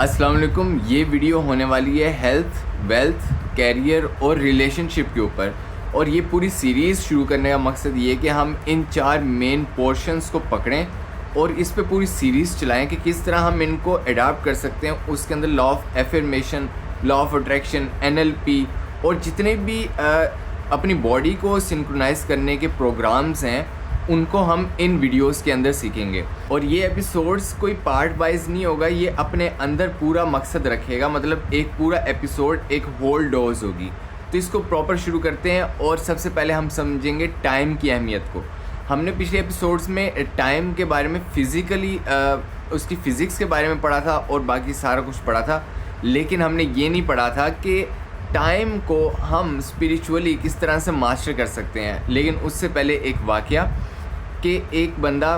अस्सलाम वालेकुम। ये वीडियो होने वाली है हेल्थ, वेल्थ, कैरियर और रिलेशनशिप के ऊपर। और ये पूरी सीरीज़ शुरू करने का मकसद ये है कि हम इन 4 मेन पोर्शंस को पकड़ें और इस पे पूरी सीरीज़ चलाएं कि किस तरह हम इनको अडाप्ट कर सकते हैं। उसके अंदर law of affirmation, law of attraction, NLP और जितने भी अपनी बॉडी को सिंक्रोनाइज़ करने के प्रोग्राम्स हैं उनको हम इन वीडियोस के अंदर सीखेंगे। और ये एपिसोड्स कोई पार्ट वाइज नहीं होगा, ये अपने अंदर पूरा मकसद रखेगा, मतलब एक पूरा एपिसोड एक होल डोज होगी। तो इसको प्रॉपर शुरू करते हैं। और सबसे पहले हम समझेंगे टाइम की अहमियत को। हमने पिछले एपिसोड्स में टाइम के बारे में फ़िज़िकली उसकी फ़िज़िक्स के बारे में पढ़ा था और बाकी सारा कुछ पढ़ा था, लेकिन हमने ये नहीं पढ़ा था कि टाइम को हम स्पिरिचुअली किस तरह से मास्टर कर सकते हैं। लेकिन उससे पहले एक वाक़या कि एक बंदा,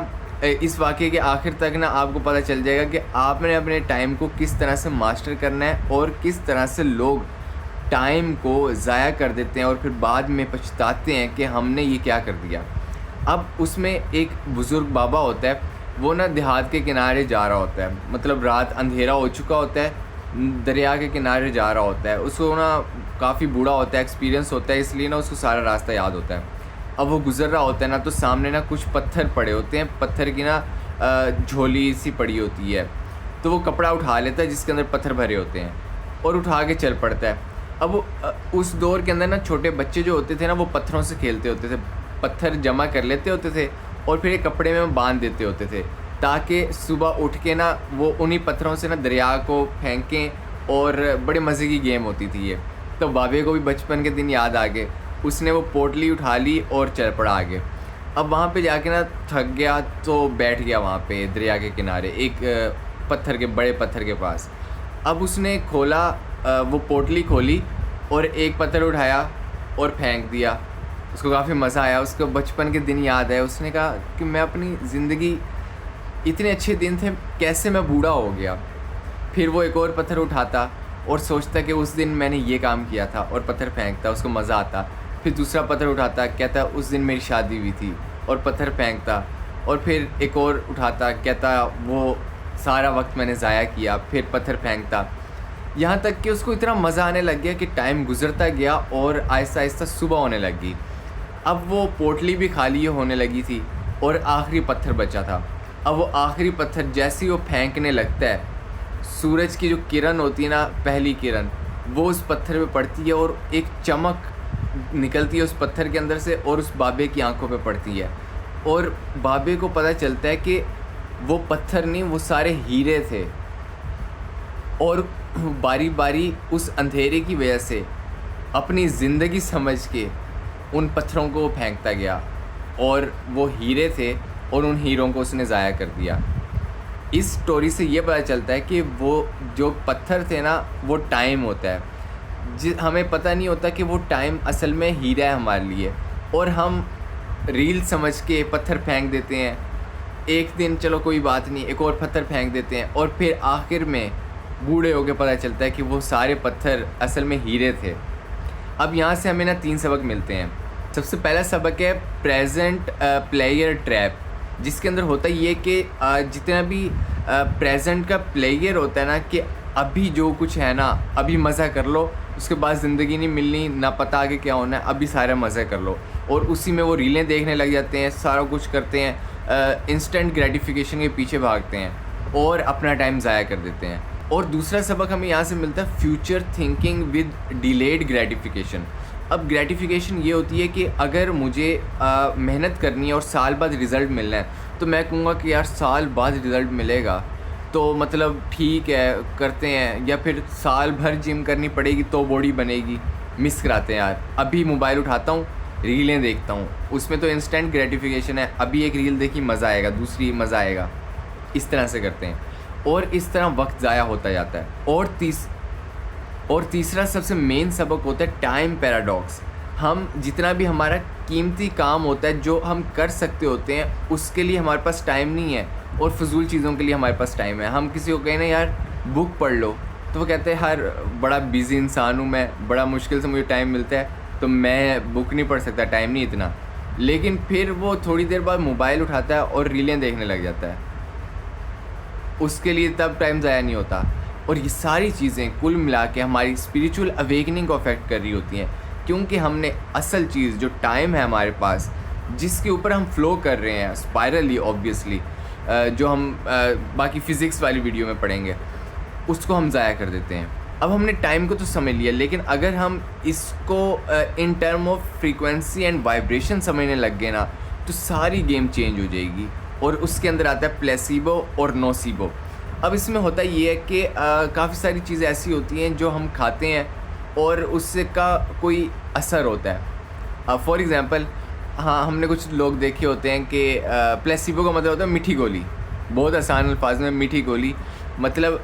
इस वाक़े के आखिर तक ना आपको पता चल जाएगा कि आपने अपने टाइम को किस तरह से मास्टर करना है और किस तरह से लोग टाइम को ज़ाया कर देते हैं और फिर बाद में पछताते हैं कि हमने ये क्या कर दिया। अब उसमें एक बुज़ुर्ग बाबा होता है, वो ना देहात के किनारे जा रहा होता है, मतलब रात अंधेरा हो चुका होता है, दरिया के किनारे जा रहा होता है। उसको ना काफ़ी बूढ़ा होता है, एक्सपीरियंस होता है, इसलिए ना उसको सारा रास्ता याद होता है। अब वो गुज़र रहा होता है ना, तो सामने ना कुछ पत्थर पड़े होते हैं, पत्थर की ना झोली सी पड़ी होती है। तो वो कपड़ा उठा लेता है जिसके अंदर पत्थर भरे होते हैं और उठा के चल पड़ता है। अब उस दौर के अंदर ना छोटे बच्चे जो होते थे ना, वो पत्थरों से खेलते होते थे, पत्थर जमा कर लेते होते थे और फिर एक कपड़े में बांध देते होते थे ताकि सुबह उठ के ना वो उन्हीं पत्थरों से ना दरिया को फेंकें। और बड़े मज़े की गेम होती थी ये। तो बाबे को भी बचपन के दिन याद आ गए, उसने वो पोटली उठा ली और चल पड़ा आगे। अब वहाँ पे जाके ना थक गया तो बैठ गया वहाँ पे दरिया के किनारे एक पत्थर के, बड़े पत्थर के पास। अब उसने खोला, वो पोटली खोली और एक पत्थर उठाया और फेंक दिया। उसको काफ़ी मज़ा आया, उसको बचपन के दिन याद है। उसने कहा कि मैं अपनी ज़िंदगी, इतने अच्छे दिन थे, कैसे मैं बूढ़ा हो गया। फिर वो एक और पत्थर उठाता और सोचता कि उस दिन मैंने ये काम किया था और पत्थर फेंकता, उसको मज़ा आता। फिर दूसरा पत्थर उठाता, कहता उस दिन मेरी शादी हुई थी, और पत्थर फेंकता। और फिर एक और उठाता, कहता वो सारा वक्त मैंने ज़ाया किया, फिर पत्थर फेंकता। यहाँ तक कि उसको इतना मज़ा आने लग गया कि टाइम गुज़रता गया और आहिस्ता आहिस्ता सुबह होने लगी। अब वो पोटली भी खाली होने लगी थी और आखिरी पत्थर बचा था। अब वो आखिरी पत्थर जैसे ही वो फेंकने लगता है, सूरज की जो किरण होती है ना, पहली किरण, वो उस पत्थर पे पड़ती है और एक चमक निकलती है उस पत्थर के अंदर से और उस बाबे की आंखों पे पड़ती है। और बाबे को पता चलता है कि वो पत्थर नहीं, वो सारे हीरे थे। और बारी बारी उस अंधेरे की वजह से अपनी ज़िंदगी समझ के उन पत्थरों को फेंकता गया और वो हीरे थे और उन हीरों को उसने ज़ाया कर दिया। इस स्टोरी से ये पता चलता है कि वो जो पत्थर थे ना, वो टाइम होता है। हमें पता नहीं होता कि वो टाइम असल में हीरा है हमारे लिए, और हम रील समझ के पत्थर फेंक देते हैं। एक दिन चलो कोई बात नहीं, एक और पत्थर फेंक देते हैं और फिर आखिर में बूढ़े होकर पता चलता है कि वो सारे पत्थर असल में हीरे थे। अब यहाँ से हमें ना 3 सबक मिलते हैं। सबसे पहला सबक है प्रेजेंट प्लेयर ट्रैप, जिसके अंदर होता ये कि जितना भी प्रेजेंट का प्लेयर होता है ना, कि अभी जो कुछ है ना, अभी मज़ा कर लो, उसके बाद ज़िंदगी नहीं मिलनी, ना पता आगे क्या होना है, अभी सारा मज़ा कर लो। और उसी में वो रीलें देखने लग जाते हैं, सारा कुछ करते हैं, इंस्टेंट ग्रेटिफिकेशन के पीछे भागते हैं और अपना टाइम ज़ाया कर देते हैं। और दूसरा सबक हमें यहाँ से मिलता है future thinking with delayed gratification. अब ग्रेटिफिकेशन ये होती है कि अगर मुझे मेहनत करनी है और साल बाद रिज़ल्ट मिलना है, तो मैं कहूँगा कि यार साल बाद रिज़ल्ट मिलेगा तो मतलब ठीक है, करते हैं। या फिर साल भर जिम करनी पड़ेगी तो बॉडी बनेगी, मिस कराते हैं यार। अभी मोबाइल उठाता हूँ, रीलें देखता हूँ, उसमें तो इंस्टेंट ग्रेटिफिकेशन है, अभी एक रील देखी मज़ा आएगा, दूसरी मज़ा आएगा, इस तरह से करते हैं और इस तरह वक्त ज़ाया होता जाता है। और तीसरा सबसे मेन सबक होता है टाइम पैराडॉक्स। हम जितना भी हमारा कीमती काम होता है जो हम कर सकते होते हैं, उसके लिए हमारे पास टाइम नहीं है, और फजूल चीज़ों के लिए हमारे पास टाइम है। हम किसी को कहें ना यार बुक पढ़ लो, तो वो कहते हैं यार बड़ा बिज़ी इंसान हूँ मैं, बड़ा मुश्किल से मुझे टाइम मिलता है, तो मैं बुक नहीं पढ़ सकता, टाइम नहीं इतना। लेकिन फिर वो थोड़ी देर बाद मोबाइल उठाता है और रीलें देखने लग जाता है, उसके लिए तब टाइम ज़ाया नहीं होता। और ये सारी चीज़ें कुल मिला के हमारी स्पिरिचुअल अवेकनिंग को अफेक्ट कर रही होती हैं, क्योंकि हमने असल चीज़ जो टाइम है हमारे पास, जिसके ऊपर हम फ्लो कर रहे हैं स्पायरली ऑब्वियसली, जो हम बाकी फ़िज़िक्स वाली वीडियो में पढ़ेंगे, उसको हम ज़ाया कर देते हैं। अब हमने टाइम को तो समझ लिया, लेकिन अगर हम इसको in term of frequency and vibration समझने लग गए ना, तो सारी गेम चेंज हो जाएगी। और उसके अंदर आता है प्लेसिबो और नोसिबो। अब इसमें होता ये है कि काफ़ी सारी चीज़ें ऐसी होती हैं जो हम खाते हैं और उससे का कोई असर होता है। फॉर एग्ज़ाम्पल, हाँ, हमने कुछ लोग देखे होते हैं कि प्लेसिबो का मतलब होता है मीठी गोली। बहुत आसान अल्फाज में, मीठी गोली मतलब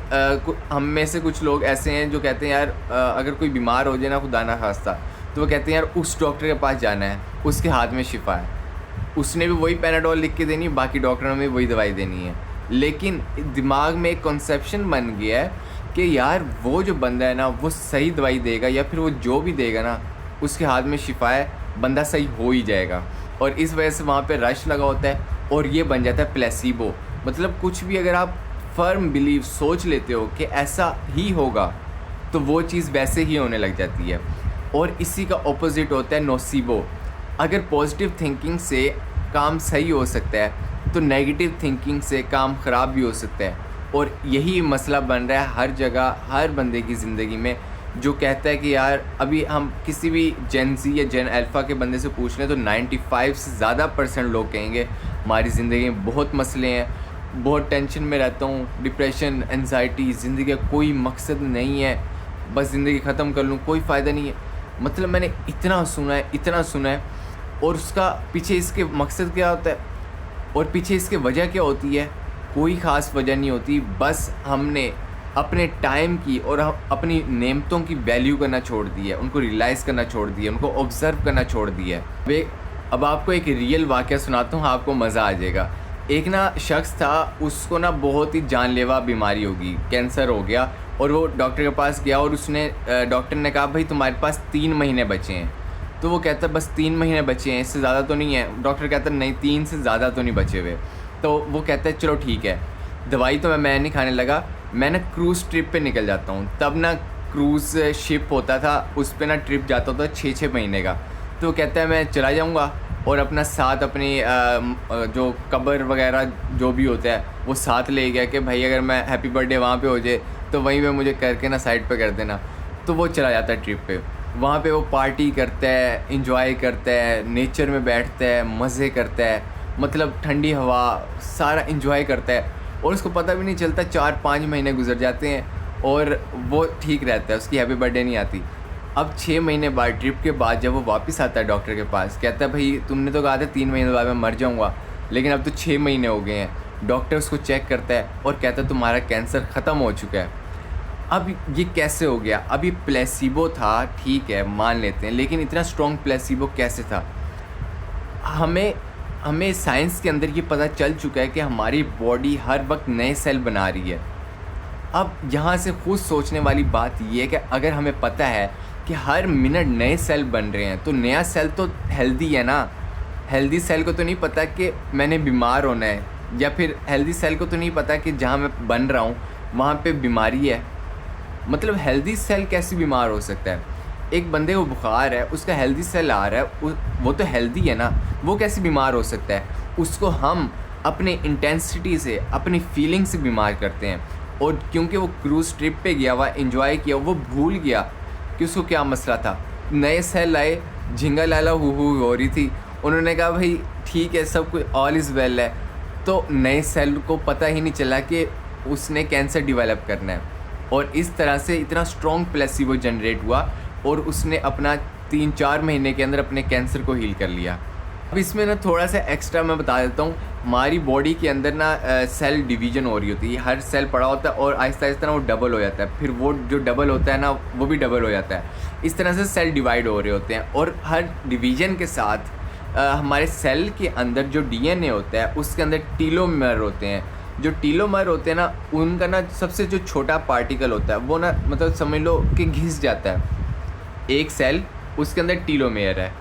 हम में से कुछ लोग ऐसे हैं जो कहते हैं यार अगर कोई बीमार हो जाए ना, खुदा ना खास्ता, तो वो कहते हैं यार उस डॉक्टर के पास जाना है, उसके हाथ में शिफा है, उसने भी वही पैनाडोल लिख के देनी है, बाकी डॉक्टरों में वही दवाई देनी है। लेकिन दिमाग में एक कॉन्सेप्शन बन गया है कि यार वो जो बंदा है ना, वो सही दवाई देगा, या फिर वो जो भी देगा ना, उसके हाथ में शिफा है, बंदा सही हो ही जाएगा। और इस वजह से वहाँ पे रश लगा होता है और ये बन जाता है प्लेसिबो। मतलब कुछ भी अगर आप फर्म बिलीव सोच लेते हो कि ऐसा ही होगा, तो वो चीज़ वैसे ही होने लग जाती है। और इसी का ऑपोजिट होता है नोसिबो। अगर पॉजिटिव थिंकिंग से काम सही हो सकता है, तो नेगेटिव थिंकिंग से काम ख़राब भी हो सकता है। और यही मसला बन रहा है हर जगह, हर बंदे की ज़िंदगी में, जो कहता है कि यार अभी हम किसी भी जेन ज़ी या जेन अल्फ़ा के बंदे से पूछ लें तो 95 से ज़्यादा % लोग कहेंगे हमारी ज़िंदगी में बहुत मसले हैं, बहुत टेंशन में रहता हूँ, डिप्रेशन, एंजाइटी, ज़िंदगी का कोई मकसद नहीं है, बस ज़िंदगी ख़त्म कर लूँ, कोई फ़ायदा नहीं है। मतलब मैंने इतना सुना है और उसका पीछे इसके मकसद क्या होता है और पीछे इसके वजह क्या होती है, कोई ख़ास वजह नहीं होती। बस हमने अपने टाइम की और अपनी नेमतों की वैल्यू करना छोड़ दी है, उनको रियलाइज़ करना छोड़ दिया, उनको ऑब्ज़र्व करना छोड़ दिया है। अब आपको एक रियल वाक़या सुनाता हूँ, आपको मज़ा आ जाएगा। एक ना शख्स था, उसको ना बहुत ही जानलेवा बीमारी होगी, कैंसर हो गया, और वो डॉक्टर के पास गया और उसने डॉक्टर ने कहा भाई तुम्हारे पास 3 महीने बचे हैं। तो वो कहता बस 3 महीने बचे हैं, इससे ज़्यादा तो नहीं है। डॉक्टर कहता नहीं, 3 से ज़्यादा तो नहीं बचे हुए। तो वो कहता है चलो ठीक है। दवाई तो मैं नहीं खाने लगा, मैं ना क्रूज़ ट्रिप पे निकल जाता हूँ। तब ना क्रूज़ शिप होता था, उस पर ना ट्रिप जाता था 6-6 महीने का। तो वो कहता है मैं चला जाऊँगा और अपना साथ अपनी जो कब्र वगैरह जो भी होता है वो साथ ले गया कि भाई अगर मैं हैप्पी बर्थडे वहाँ पे हो जाए तो वहीं पे मुझे करके ना साइड पे कर देना। तो वो चला जाता है ट्रिप पे, वहाँ पे वो पार्टी करता है, इंजॉय करता है, नेचर में बैठता है, मज़े करता है, मतलब ठंडी हवा सारा इंजॉय करता है और उसको पता भी नहीं चलता। 4-5 महीने गुजर जाते हैं और वो ठीक रहता है, उसकी हैप्पी बर्थडे नहीं आती। अब 6 महीने बाद ट्रिप के बाद जब वो वापस आता है डॉक्टर के पास, कहता है भाई तुमने तो कहा था 3 महीने बाद मैं मर जाऊँगा, लेकिन अब तो 6 महीने हो गए हैं। डॉक्टर उसको चेक करता है और कहता है तुम्हारा कैंसर ख़त्म हो चुका है। अब ये कैसे हो गया? अब ये प्लेसिबो था, ठीक है मान लेते हैं, लेकिन इतना स्ट्रॉन्ग प्लेसिबो कैसे था? हमें साइंस के अंदर ये पता चल चुका है कि हमारी बॉडी हर वक्त नए सेल बना रही है। अब यहाँ से खुद सोचने वाली बात ये है कि अगर हमें पता है कि हर मिनट नए सेल बन रहे हैं, तो नया सेल तो हेल्दी है ना। हेल्दी सेल को तो नहीं पता कि मैंने बीमार होना है, या फिर हेल्दी सेल को तो नहीं पता कि जहाँ मैं बन रहा हूँ वहाँ पे बीमारी है। मतलब हेल्दी सेल कैसे बीमार हो सकता है? एक बंदे को बुखार है, उसका हेल्दी सेल आ रहा है, वो तो हेल्दी है ना, वो कैसे बीमार हो सकता है? उसको हम अपने इंटेंसिटी से, अपनी फीलिंग से बीमार करते हैं। और क्योंकि वो क्रूज़ ट्रिप पे गया हुआ, एंजॉय किया, वो भूल गया कि उसको क्या मसला था। नए सेल आए, झिंगा लाला हु हो रही थी, उन्होंने कहा भाई ठीक है सब कुछ ऑल इज़ वेल है। तो नए सेल को पता ही नहीं चला कि उसने कैंसर डेवलप करना है, और इस तरह से इतना स्ट्रॉन्ग प्लेसिबो जनरेट हुआ और उसने अपना 3-4 महीने के अंदर अपने कैंसर को हील कर लिया। अब इसमें ना थोड़ा सा एक्स्ट्रा मैं बता देता हूँ। हमारी बॉडी के अंदर ना सेल डिवीज़न हो रही होती है, हर सेल पड़ा होता है और आहिस्ता आहिस्ता ना वो डबल हो जाता है, फिर वो जो डबल होता है ना वो भी डबल हो जाता है। इस तरह से सेल डिवाइड हो रहे होते हैं, और हर डिवीज़न के साथ हमारे सेल के अंदर जो DNA होता है उसके अंदर टीलोमर होते हैं। जो टीलोमर होते हैं ना, उनका ना सबसे जो छोटा पार्टिकल होता है वो ना मतलब समझ लो कि घिस जाता है। एक सेल, उसके अंदर टीलोमेयर है।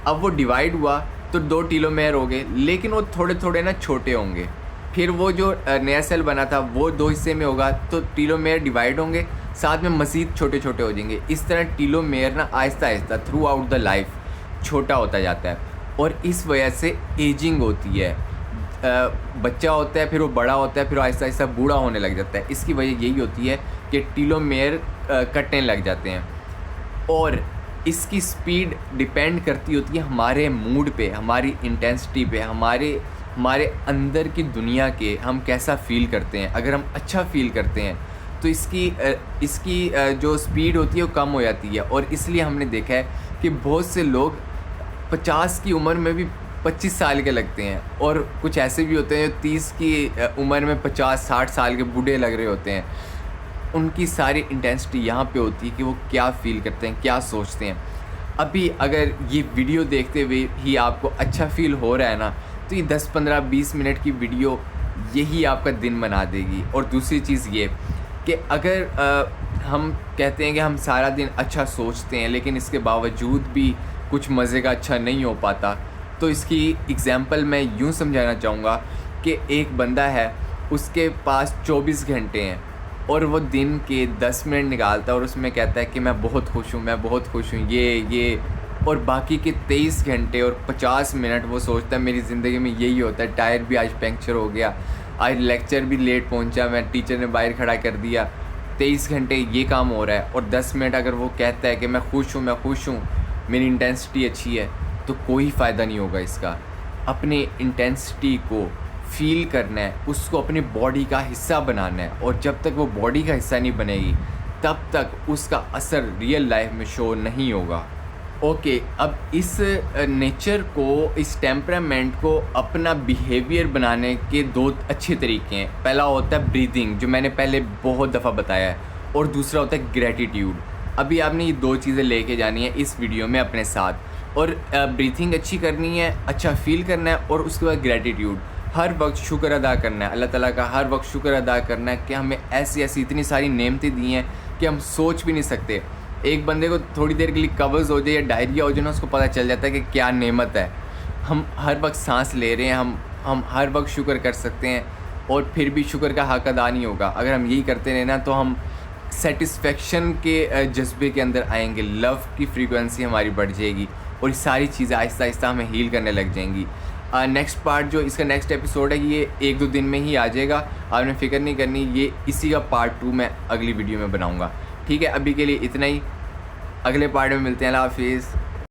अब वो डिवाइड हुआ तो 2 टीलोमेयर हो गए, लेकिन वो थोड़े थोड़े ना छोटे होंगे। फिर वो जो नया सेल बना था वो 2 हिस्से में होगा, तो टीलोमेयर डिवाइड होंगे, साथ में मज़ीद छोटे छोटे हो जाएंगे। इस तरह टीलोमेयर ना Aahista Aahista through out the life छोटा होता जाता है, और इस वजह से एजिंग होती है। बच्चा होता है, फिर वो बड़ा होता है, फिर आहिस्ता आहिस्ता बूढ़ा होने लग जाता है। इसकी वजह यही होती है कि टीलोमेयर कटने लग जाते हैं, और इसकी स्पीड डिपेंड करती होती है हमारे मूड पे, हमारी इंटेंसिटी पे, हमारे अंदर की दुनिया के हम कैसा फ़ील करते हैं। अगर हम अच्छा फ़ील करते हैं तो इसकी जो स्पीड होती है वो कम हो जाती है। और इसलिए हमने देखा है कि बहुत से लोग 50 की उम्र में भी 25 साल के लगते हैं, और कुछ ऐसे भी होते हैं जो 30 की उम्र में 50-60 साल के बूढ़े लग रहे होते हैं। उनकी सारी इंटेंसिटी यहाँ पे होती है कि वो क्या फ़ील करते हैं, क्या सोचते हैं। अभी अगर ये वीडियो देखते हुए ही आपको अच्छा फ़ील हो रहा है ना, तो ये 10, 15, 20 मिनट की वीडियो यही आपका दिन बना देगी। और दूसरी चीज़ ये कि अगर हम कहते हैं कि हम सारा दिन अच्छा सोचते हैं, लेकिन इसके बावजूद भी कुछ मज़े का अच्छा नहीं हो पाता, तो इसकी एग्ज़ाम्पल मैं यूँ समझाना चाहूँगा कि एक बंदा है, उसके पास 24 घंटे हैं, और वो दिन के 10 मिनट निकालता है और उसमें कहता है कि मैं बहुत खुश हूँ, मैं बहुत खुश हूँ, ये। और बाकी के 23 घंटे और 50 मिनट वो सोचता है मेरी ज़िंदगी में यही होता है, टायर भी आज पंक्चर हो गया, आज लेक्चर भी लेट पहुँचा, मैं टीचर ने बाहर खड़ा कर दिया। 23 घंटे ये काम हो रहा है, और 10 मिनट अगर वो कहता है कि मैं खुश हूँ, मेरी इंटेंसिटी अच्छी है, तो कोई फ़ायदा नहीं होगा इसका। अपने इंटेंसिटी को फ़ील करना है, उसको अपनी बॉडी का हिस्सा बनाना है, और जब तक वो बॉडी का हिस्सा नहीं बनेगी तब तक उसका असर रियल लाइफ में शो नहीं होगा। ओके, अब इस नेचर को, इस टेम्परामेंट को अपना बिहेवियर बनाने के 2 अच्छे तरीके हैं। पहला होता है ब्रीदिंग, जो मैंने पहले बहुत दफ़ा बताया है, और दूसरा होता है ग्रैटिट्यूड। अभी आपने ये 2 चीज़ें लेके जानी है इस वीडियो में अपने साथ, और ब्रीथिंग अच्छी करनी है, अच्छा फ़ील करना है, और उसके बाद ग्रैटिट्यूड। हर वक्त शुक्र अदा करना है, अल्लाह ताला का हर वक्त शुक्र अदा करना है कि हमें ऐसी इतनी सारी नेमतें दी हैं कि हम सोच भी नहीं सकते। एक बंदे को थोड़ी देर के लिए कब्ज़ हो जाए या डायरिया हो जाए ना, उसको पता चल जाता है कि क्या नेमत है। हम हर वक्त सांस ले रहे हैं, हम हर वक्त शुक्र कर सकते हैं, और फिर भी शुक्र का हक़ अदा नहीं होगा। अगर हम यही करते रहे ना, तो हम सेटिस्फेक्शन के जज्बे के अंदर आएंगे, लव की फ्रीक्वेंसी हमारी बढ़ जाएगी, और ये सारी चीज़ें आहिस्ता आहिस्ता हमें हील करने लग जाएंगी। नेक्स्ट पार्ट जो इसका नेक्स्ट एपिसोड है, ये 1-2 दिन में ही आ जाएगा, आपने फ़िक्र नहीं करनी। ये इसी का पार्ट 2 मैं अगली वीडियो में बनाऊँगा। ठीक है, अभी के लिए इतना ही, अगले पार्ट में मिलते हैं। अल्लाह हाफिज़।